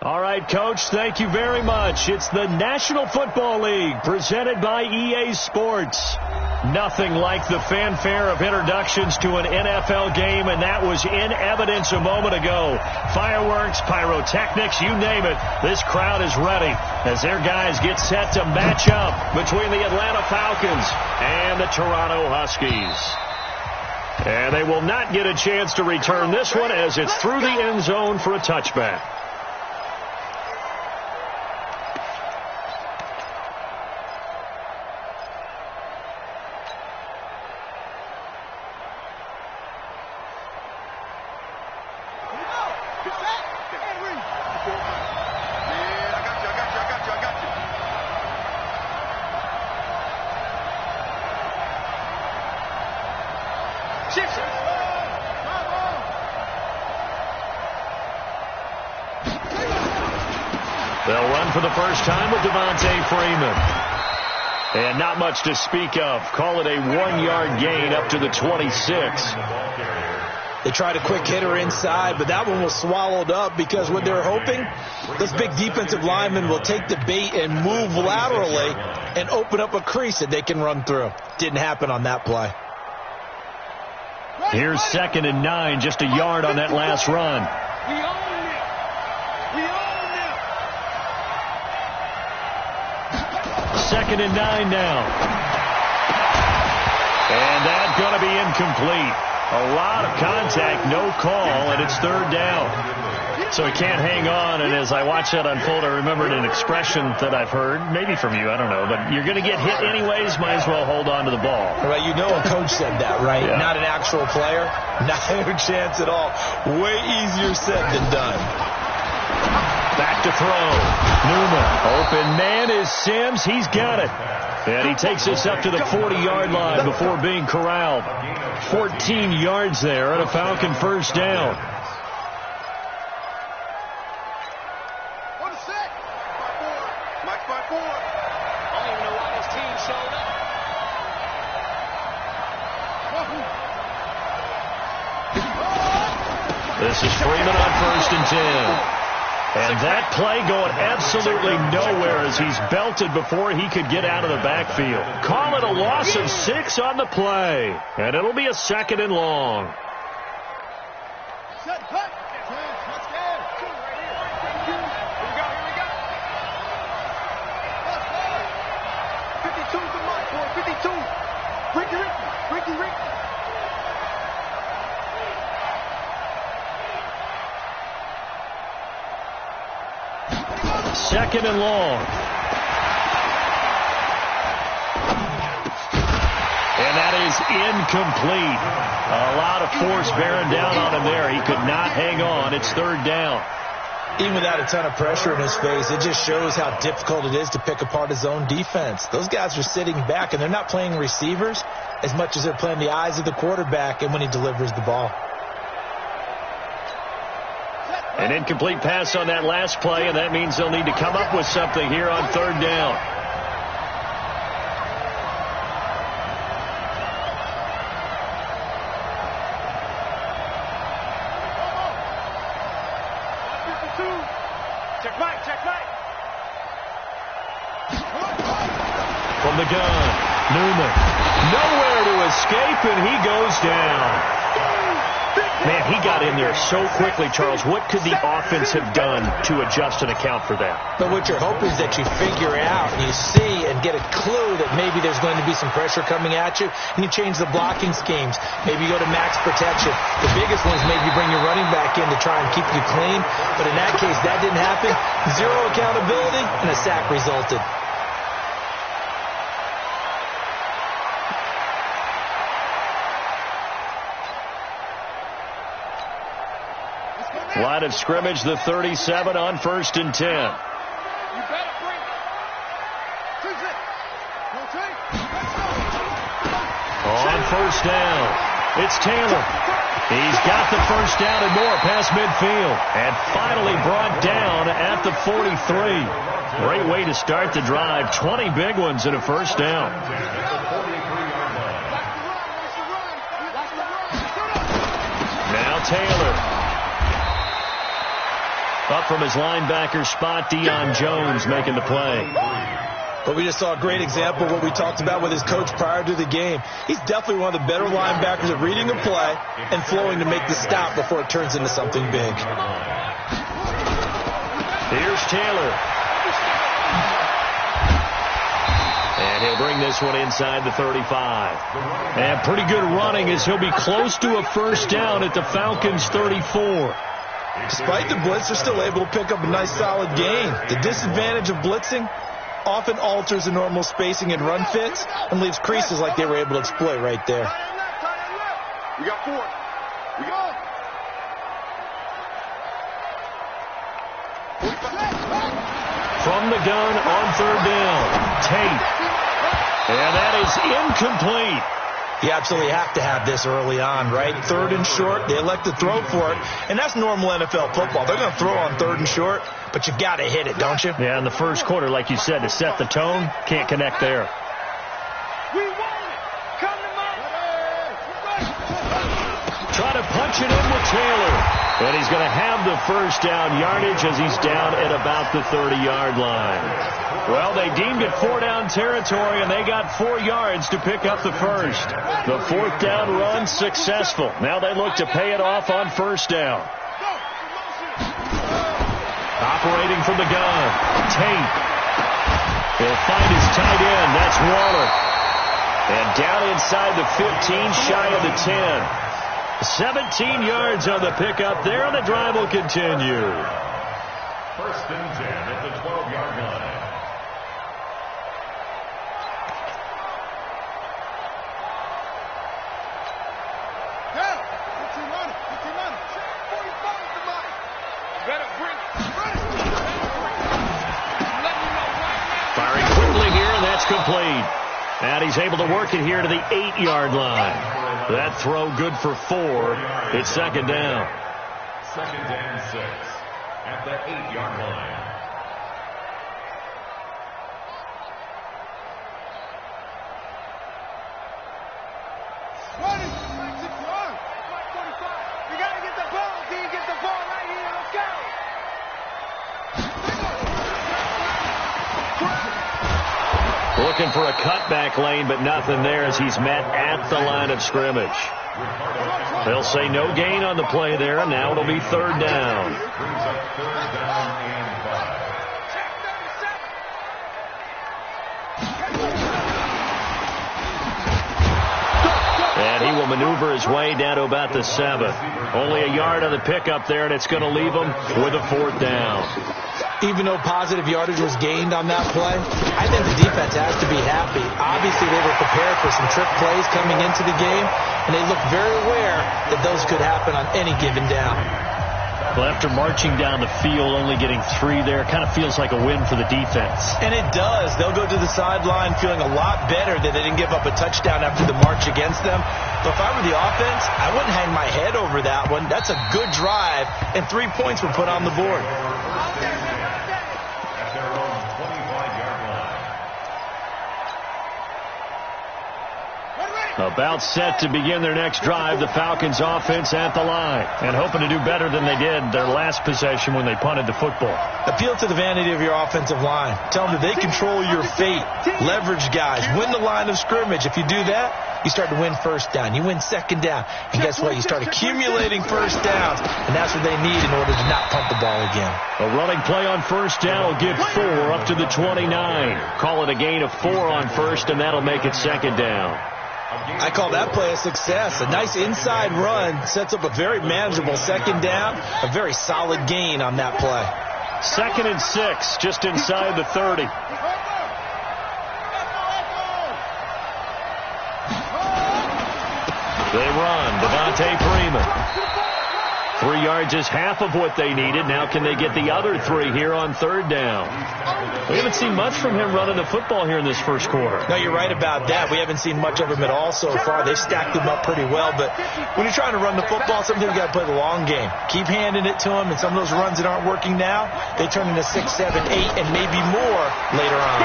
All right, Coach, thank you very much. It's the National Football League presented by EA Sports. Nothing like the fanfare of introductions to an NFL game, and that was in evidence a moment ago. Fireworks, pyrotechnics, you name it. This crowd is ready as their guys get set to match up between the Atlanta Falcons and the Toronto Huskies. And they will not get a chance to return this one as it's through the end zone for a touchback. They'll run for the first time with Devontae Freeman. And not much to speak of. Call it a 1-yard gain up to the 26. They tried a quick hitter inside, but that one was swallowed up because what they're hoping, this big defensive lineman will take the bait and move laterally and open up a crease that they can run through. Didn't happen on that play. Here's 2nd and 9, just a yard on that last run. Second and 9 now. And that's going to be incomplete. A lot of contact, no call, and it's 3rd down. So he can't hang on, and as I watch that unfold, I remembered an expression that I've heard, maybe from you, I don't know, but you're going to get hit anyways, might as well hold on to the ball. Right, you know a coach said that, right? Yeah. Not an actual player. Not a chance at all. Way easier said than done. Back to throw. Newman. Open man is Sims. He's got it. And he takes us up to the 40-yard line before being corralled. 14 yards there and a Falcon first down. This is Freeman on 1st and 10. And that play going absolutely nowhere as he's belted before he could get out of the backfield. Call it a loss of 6 on the play. And it'll be a 2nd and long. Second and long. And that is incomplete. A lot of force bearing down on him there. He could not hang on. It's 3rd down. Even without a ton of pressure in his face, it just shows how difficult it is to pick apart his own defense. Those guys are sitting back, and they're not playing receivers as much as they're playing the eyes of the quarterback and when he delivers the ball. An incomplete pass on that last play, and that means they'll need to come up with something here on 3rd down. From the gun, Newman. Nowhere to escape, and he goes down. Man, he got in there so quickly, Charles. What could the offense have done to adjust and account for that? But what you're hoping is that you figure out, you see, and get a clue that maybe there's going to be some pressure coming at you, and you change the blocking schemes. Maybe you go to max protection. The biggest one is maybe bring your running back in to try and keep you clean. But in that case, that didn't happen. Zero accountability, and a sack resulted. Line of scrimmage, the 37 on 1st and 10. On 1st down, it's Taylor. He's got the first down and more past midfield. And finally brought down at the 43. Great way to start the drive. 20 big ones and a first down. Now Taylor. Up from his linebacker spot, Deion Jones making the play. But we just saw a great example of what we talked about with his coach prior to the game. He's definitely one of the better linebackers at reading a play and flowing to make the stop before it turns into something big. Here's Taylor. And he'll bring this one inside the 35. And pretty good running as he'll be close to a first down at the Falcons' 34. Despite the blitz, they're still able to pick up a nice solid gain. The disadvantage of blitzing often alters the normal spacing and run fits and leaves creases like they were able to exploit right there. We got 4. We go. From the gun on third down, Tate. And that is incomplete. You absolutely have to have this early on, right? 3rd and short, they elect to throw for it, and that's normal NFL football. They're going to throw on 3rd and short, but you got to hit it, don't you? Yeah, in the first quarter, like you said, to set the tone, can't connect there. We want it. Come to Try to punch it in with Taylor. And he's going to have the first down yardage as he's down at about the 30-yard line. Well, they deemed it 4-down territory, and they got 4 yards to pick up the first. The 4th down run successful. Now they look to pay it off on first down. Operating from the gun, Tate. He'll find his tight end. That's Waller. And down inside the 15, shy of the 10. 17 yards on the pickup there, and the drive will continue. First and 10 at the 12-yard line. Firing quickly here, and that's complete. And he's able to work it here to the 8-yard line. That throw good for 4. It's second down. Second and 6 at the 8-yard line. We got to get the ball. Can you get the ball right here? Let's go. Looking for a cutback lane, but nothing there as he's met at the line of scrimmage. They'll say no gain on the play there, and now it'll be 3rd down. Brings up 3rd down and 5. And he will maneuver his way down to about the 7. Only a yard on the pickup there, and it's going to leave him with a 4th down. Even though positive yardage was gained on that play, I think the defense has to be happy. Obviously, they were prepared for some trick plays coming into the game, and they looked very aware that those could happen on any given down. Well, after marching down the field, only getting 3 there, kind of feels like a win for the defense. And it does. They'll go to the sideline feeling a lot better that they didn't give up a touchdown after the march against them. But if I were the offense, I wouldn't hang my head over that one. That's a good drive, and 3 points were put on the board. About set to begin their next drive, the Falcons offense at the line, and hoping to do better than they did their last possession when they punted the football. Appeal to the vanity of your offensive line. Tell them that they control your fate. Leverage guys. Win the line of scrimmage. If you do that, you start to win first down. You win second down. And guess what? You start accumulating first downs, and that's what they need in order to not punt the ball again. A running play on first down will give 4 up to the 29. Call it a gain of 4 on first, and that'll make it second down. I call that play a success. A nice inside run sets up a very manageable second down. A very solid gain on that play. 2nd and 6, just inside the 30. They run. Devontae Freeman. 3 yards is half of what they needed. Now can they get the other 3 here on 3rd down? We haven't seen much from him running the football here in this first quarter. No, you're right about that. We haven't seen much of him at all so far. They've stacked him up pretty well. But when you're trying to run the football, sometimes you got to play the long game. Keep handing it to him, and some of those runs that aren't working now, they turn into 6, 7, 8, and maybe more later on.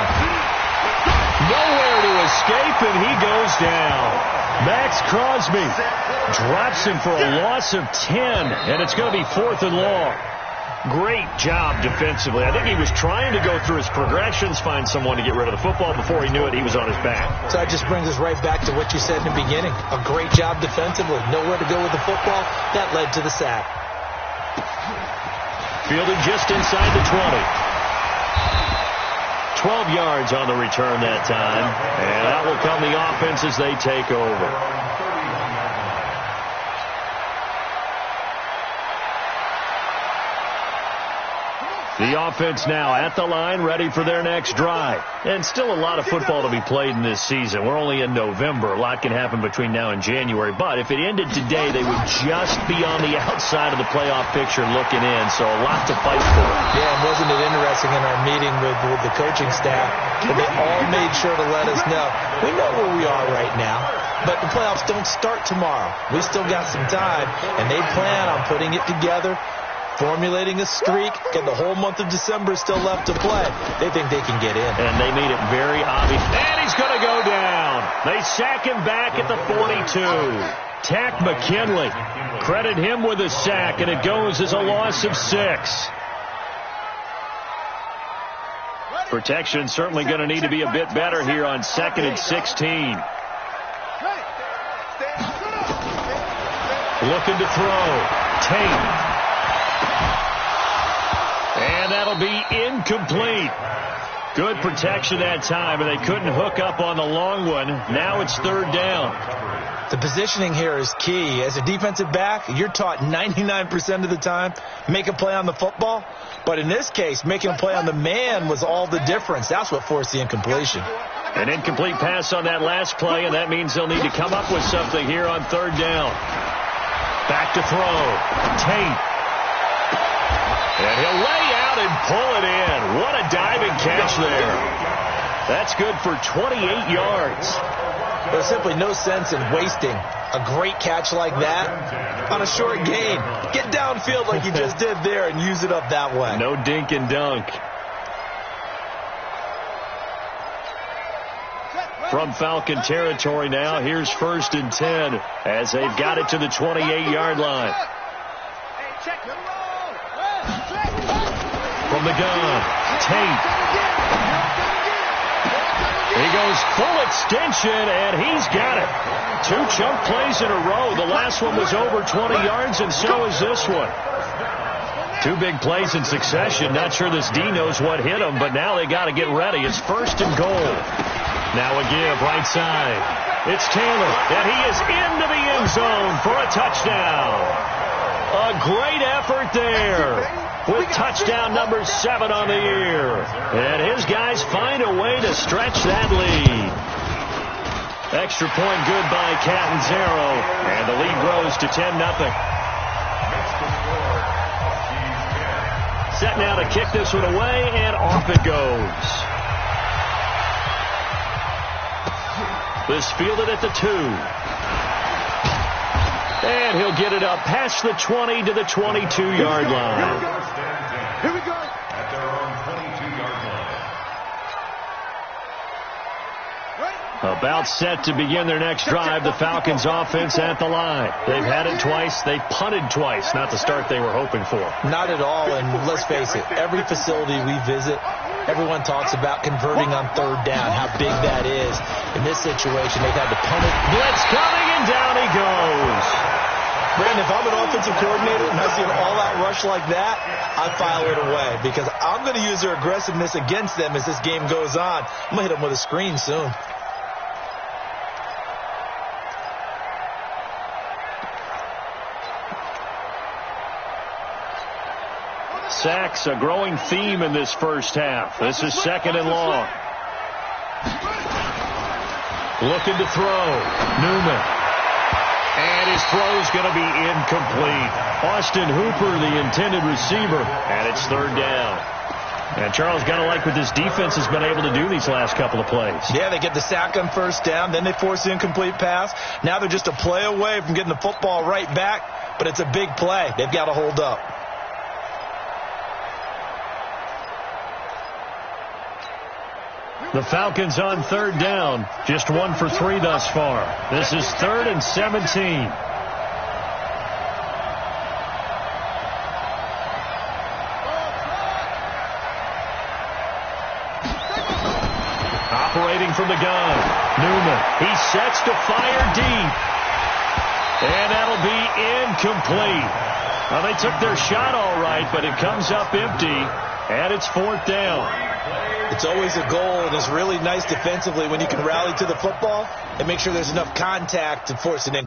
Nowhere to escape, and he goes down. Max Crosby drops him for a loss of 10, and it's going to be 4th and long. Great job defensively. I think he was trying to go through his progressions, find someone to get rid of the football. Before he knew it, he was on his back. So that just brings us right back to what you said in the beginning. A great job defensively. Nowhere to go with the football. That led to the sack. Fielded just inside the 20. 12 yards on the return that time. And that will come the offense as they take over. The offense now at the line, ready for their next drive. And still a lot of football to be played in this season. We're only in November. A lot can happen between now and January. But if it ended today, they would just be on the outside of the playoff picture looking in. So a lot to fight for. Yeah, and wasn't it interesting in our meeting with the coaching staff that they all made sure to let us know, we know where we are right now, but the playoffs don't start tomorrow. We still got some time, and they plan on putting it together, formulating a streak, and the whole month of December is still left to play. They think they can get in. And they made it very obvious. And he's going to go down. They sack him back at the 42. Tack McKinley. Credit him with a sack, and it goes as a loss of 6. Protection certainly going to need to be a bit better here on 2nd and 16. Looking to throw. Tate. And that'll be incomplete. Good protection that time, and they couldn't hook up on the long one. Now it's 3rd down. The positioning here is key. As a defensive back, you're taught 99% of the time, make a play on the football. But in this case, making a play on the man was all the difference. That's what forced the incompletion. An incomplete pass on that last play, and that means they'll need to come up with something here on 3rd down. Back to throw. Tate. And he'll lay out and pull it in. What a diving catch there. That's good for 28 yards. There's simply no sense in wasting a great catch like that on a short gain. Get downfield like you just did there and use it up that way. No dink and dunk. From Falcon territory now, here's 1st and 10 as they've got it to the 28-yard line. From the gun, Tate. He goes full extension, and he's got it. 2 chunk plays in a row. The last one was over 20 yards, and so is this one. 2 big plays in succession. Not sure this D knows what hit him, but now they got to get ready. It's 1st and goal. Now a give right side. It's Taylor, and he is into the end zone for a touchdown. A great effort there, with touchdown number 7 on the year. And his guys find a way to stretch that lead. Extra point good by Catanzaro, and the lead grows to 10-0. Set now to kick this one away, and off it goes. This fielded at the 2. And he'll get it up past the 20 to the 22-yard line. Here we go. At their own 22-yard line. About set to begin their next drive, the Falcons offense at the line. They've had it twice. They've punted twice. Not the start they were hoping for. Not at all, and let's face it, every facility we visit, everyone talks about converting on 3rd down, how big that is. In this situation, they've had to punt it. Blitz coming, and down he goes. Brandon, if I'm an offensive coordinator and I see an all-out rush like that, I file it away because I'm going to use their aggressiveness against them as this game goes on. I'm going to hit them with a screen soon. Sacks, a growing theme in this first half. This is 2nd and long. Looking to throw. Newman. And his throw's going to be incomplete. Austin Hooper, the intended receiver, and it's 3rd down. And Charles, got to like what this defense has been able to do these last couple of plays. Yeah, they get the sack on 1st down, then they force the incomplete pass. Now they're just a play away from getting the football right back, but it's a big play. They've got to hold up. The Falcons on 3rd down, just 1 for 3 thus far. This is 3rd and 17. Operating from the gun. Newman. He sets to fire deep. And that'll be incomplete. Well, they took their shot all right, but it comes up empty, and it's 4th down. It's always a goal, and it's really nice defensively when you can rally to the football and make sure there's enough contact to force it in.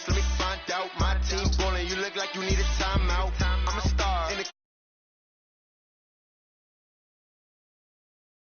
Let me find out.